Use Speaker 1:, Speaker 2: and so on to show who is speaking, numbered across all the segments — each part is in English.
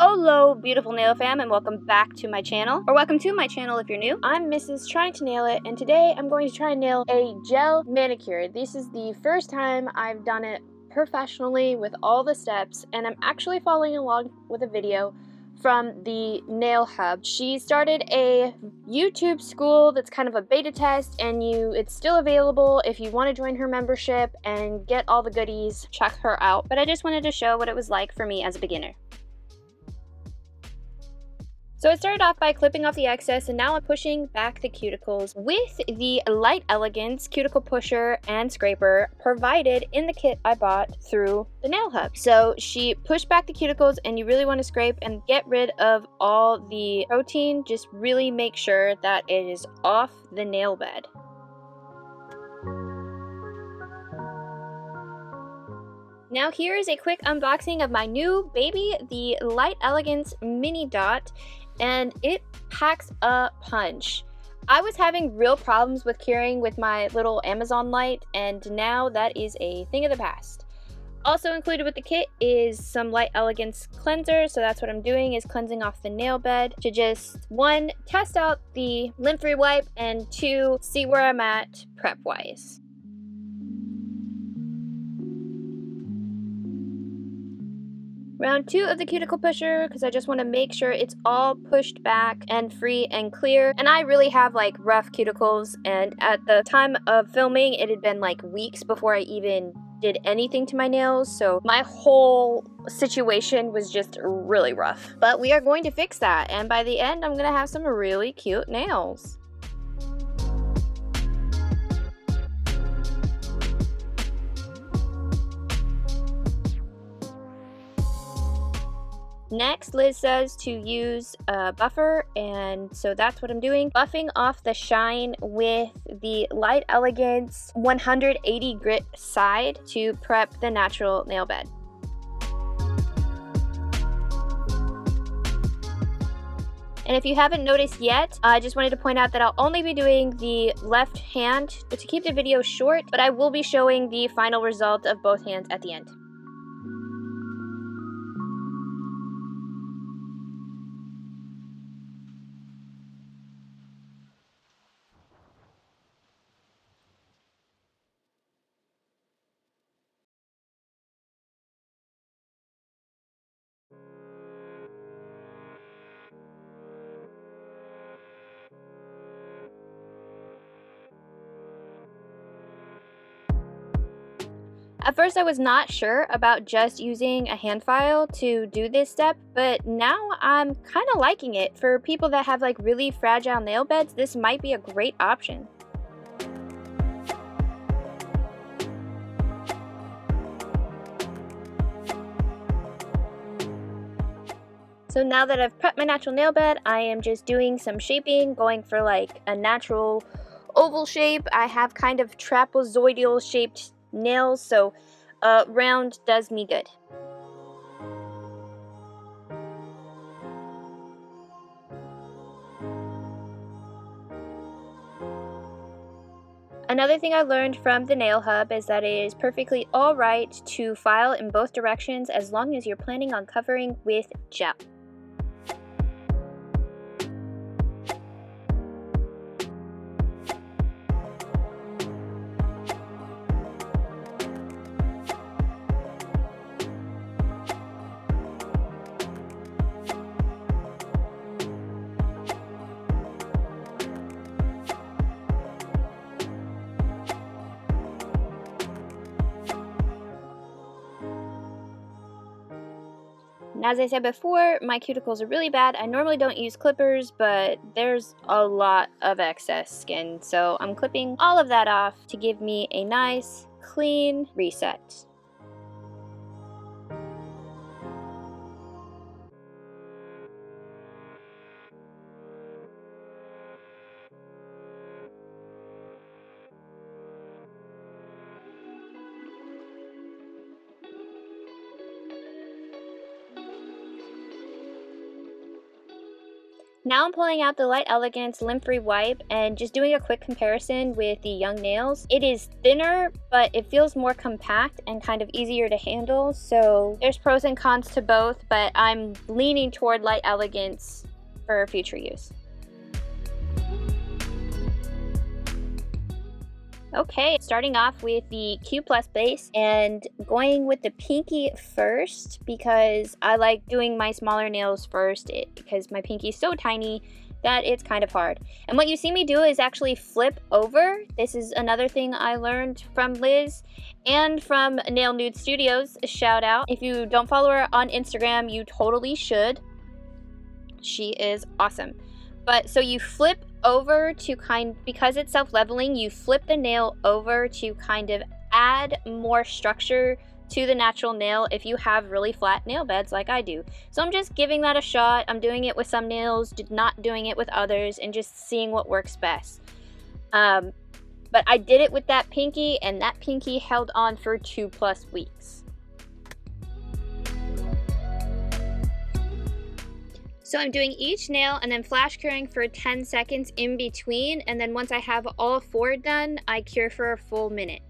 Speaker 1: Hello beautiful nail fam, and welcome back to my channel, or welcome to my channel if you're new. I'm Mrs. Trying to Nail It, and today I'm going to try and nail a gel manicure. This is the first time I've done it professionally with all the steps, and I'm actually following along with a video from the Nail Hub. She started a YouTube school that's kind of a beta test, and it's still available if you want to join her membership and get all the goodies. Check her out. But I just wanted to show what it was like for me as a beginner. So I started off by clipping off the excess, and now I'm pushing back the cuticles with the Light Elegance cuticle pusher and scraper provided in the kit I bought through the Nail Hub. So she pushed back the cuticles, and you really want to scrape and get rid of all the protein. Just really make sure that it is off the nail bed. Now here is a quick unboxing of my new baby, the Light Elegance MiniDot, and it packs a punch. I was having real problems with curing with my little Amazon light, and now that is a thing of the past. Also included with the kit is some Light Elegance cleanser, so that's what I'm doing, is cleansing off the nail bed to just, 1, test out the lint-free wipe, and 2, see where I'm at prep-wise. Round 2 of the cuticle pusher, because I just want to make sure it's all pushed back and free and clear. And I really have like rough cuticles, and at the time of filming it had been like weeks before I even did anything to my nails, so my whole situation was just really rough. But we are going to fix that, and by the end I'm going to have some really cute nails. Next, Liz says to use a buffer, and so that's what I'm doing. Buffing off the shine with the Light Elegance 180 grit side to prep the natural nail bed. And if you haven't noticed yet, I just wanted to point out that I'll only be doing the left hand to keep the video short, but I will be showing the final result of both hands at the end. At first I was not sure about just using a hand file to do this step, but now I'm kind of liking it. For people that have like really fragile nail beds, this might be a great option. So now that I've prepped my natural nail bed, I am just doing some shaping, going for like a natural oval shape. I have kind of trapezoidal shaped nails, so round does me good. Another thing I learned from the Nail Hub is that it is perfectly alright to file in both directions as long as you're planning on covering with gel. And as I said before, my cuticles are really bad. I normally don't use clippers, but there's a lot of excess skin, so I'm clipping all of that off to give me a nice, clean reset. Now I'm pulling out the Light Elegance Lint-Free Wipe and just doing a quick comparison with the Young Nails. It is thinner, but it feels more compact and kind of easier to handle, so there's pros and cons to both, but I'm leaning toward Light Elegance for future use. Okay, starting off with the Q Plus base and going with the pinky first because I like doing my smaller nails first because my pinky is so tiny that it's kind of hard. And what you see me do is actually flip over. This is another thing I learned from Liz and from Nail Nude Studios. A shout out. If you don't follow her on Instagram, you totally should. She is awesome. But so you flip over to because it's self-leveling, you flip the nail over to kind of add more structure to the natural nail if you have really flat nail beds like I do. So I'm just giving that a shot. I'm doing it with some nails, not doing it with others, and just seeing what works best. But I did it with that pinky, and that pinky held on for 2+ weeks. So I'm doing each nail and then flash curing for 10 seconds in between, and then once I have all 4 done, I cure for a full minute.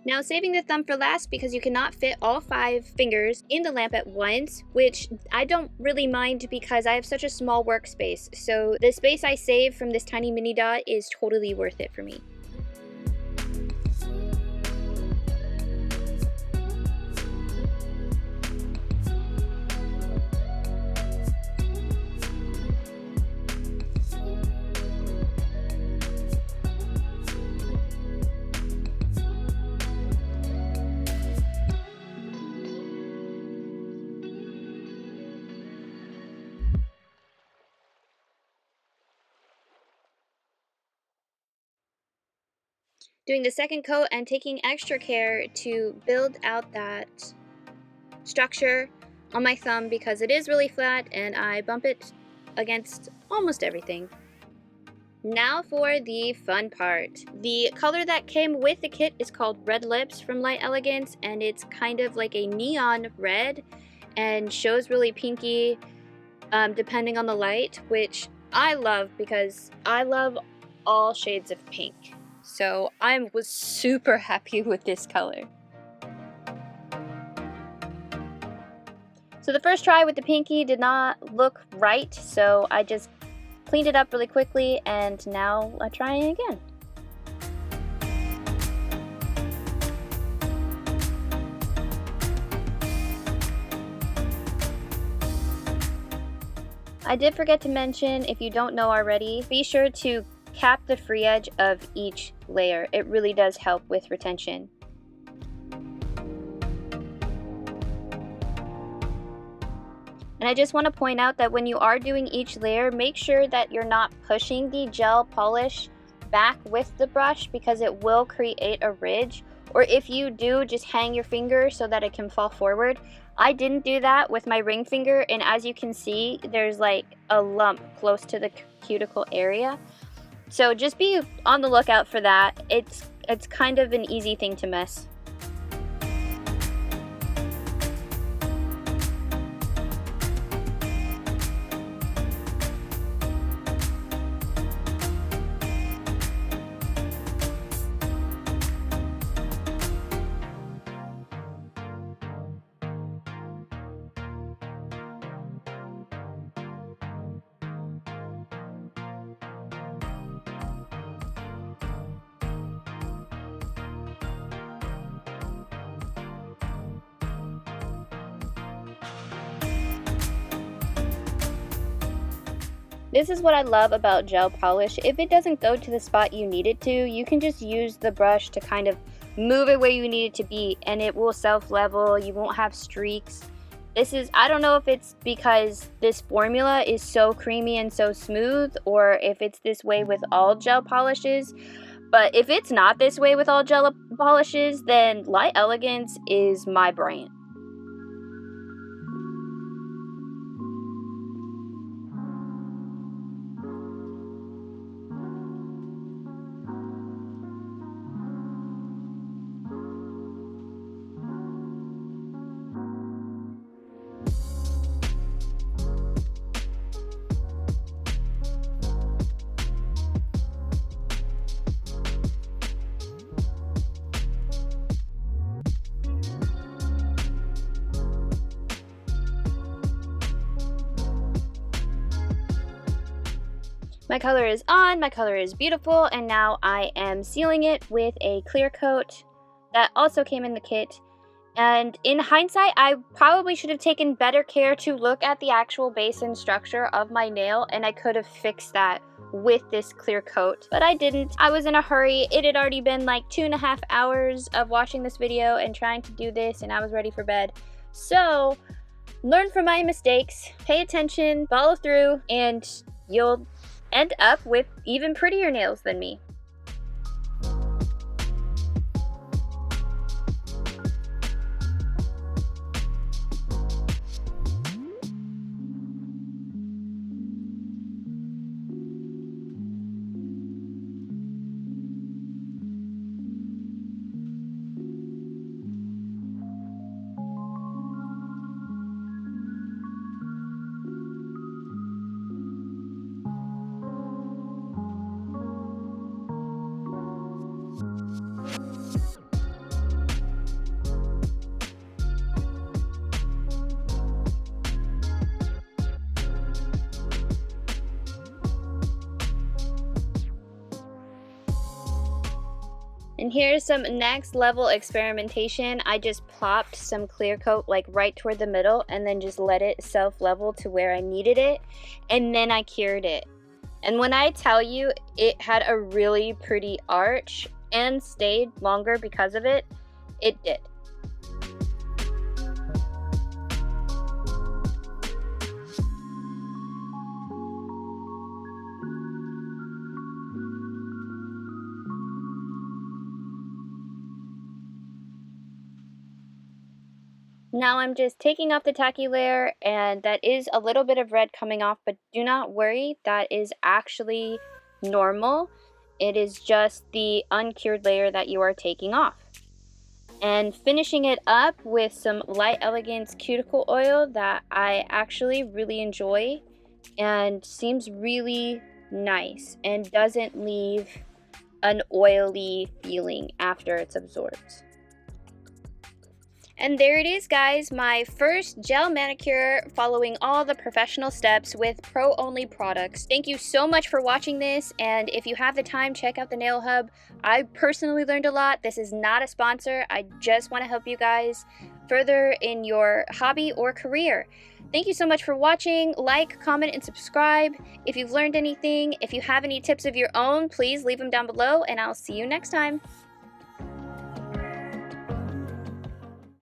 Speaker 1: Now saving the thumb for last because you cannot fit all 5 fingers in the lamp at once, which I don't really mind because I have such a small workspace. So the space I save from this tiny mini dot is totally worth it for me. Doing the second coat and taking extra care to build out that structure on my thumb because it is really flat and I bump it against almost everything. Now for the fun part. The color that came with the kit is called Red Lips from Light Elegance, and it's kind of like a neon red and shows really pinky depending on the light, which I love because I love all shades of pink. So I was super happy with this color. So the first try with the pinky did not look right, so I just cleaned it up really quickly, and now I'm trying again. I did forget to mention, if you don't know already, be sure to cap the free edge of each layer. It really does help with retention. And I just want to point out that when you are doing each layer, make sure that you're not pushing the gel polish back with the brush because it will create a ridge. Or if you do, just hang your finger so that it can fall forward. I didn't do that with my ring finger, and as you can see, there's like a lump close to the cuticle area. So just be on the lookout for that. It's kind of an easy thing to miss. This is what I love about gel polish. If it doesn't go to the spot you need it to, you can just use the brush to kind of move it where you need it to be, and it will self-level. You won't have streaks. I don't know if it's because this formula is so creamy and so smooth, or if it's this way with all gel polishes. But if it's not this way with all gel polishes, then Light Elegance is my brand. My color is on, my color is beautiful, and now I am sealing it with a clear coat that also came in the kit. And in hindsight, I probably should have taken better care to look at the actual base and structure of my nail, and I could have fixed that with this clear coat, but I didn't. I was in a hurry. It had already been like 2.5 hours of watching this video and trying to do this, and I was ready for bed. So learn from my mistakes, pay attention, follow through, and you'll end up with even prettier nails than me. And here's some next level experimentation. I just plopped some clear coat like right toward the middle and then just let it self-level to where I needed it, and then I cured it. And when I tell you it had a really pretty arch and stayed longer because of it, it did. Now I'm just taking off the tacky layer, and that is a little bit of red coming off, but do not worry, that is actually normal. It is just the uncured layer that you are taking off. And finishing it up with some Light Elegance cuticle oil that I actually really enjoy and seems really nice and doesn't leave an oily feeling after it's absorbed. And there it is, guys, my first gel manicure following all the professional steps with pro-only products. Thank you so much for watching this, and if you have the time, check out the Nail Hub. I personally learned a lot. This is not a sponsor. I just want to help you guys further in your hobby or career. Thank you so much for watching. Like, comment, and subscribe if you've learned anything. If you have any tips of your own, please leave them down below, and I'll see you next time.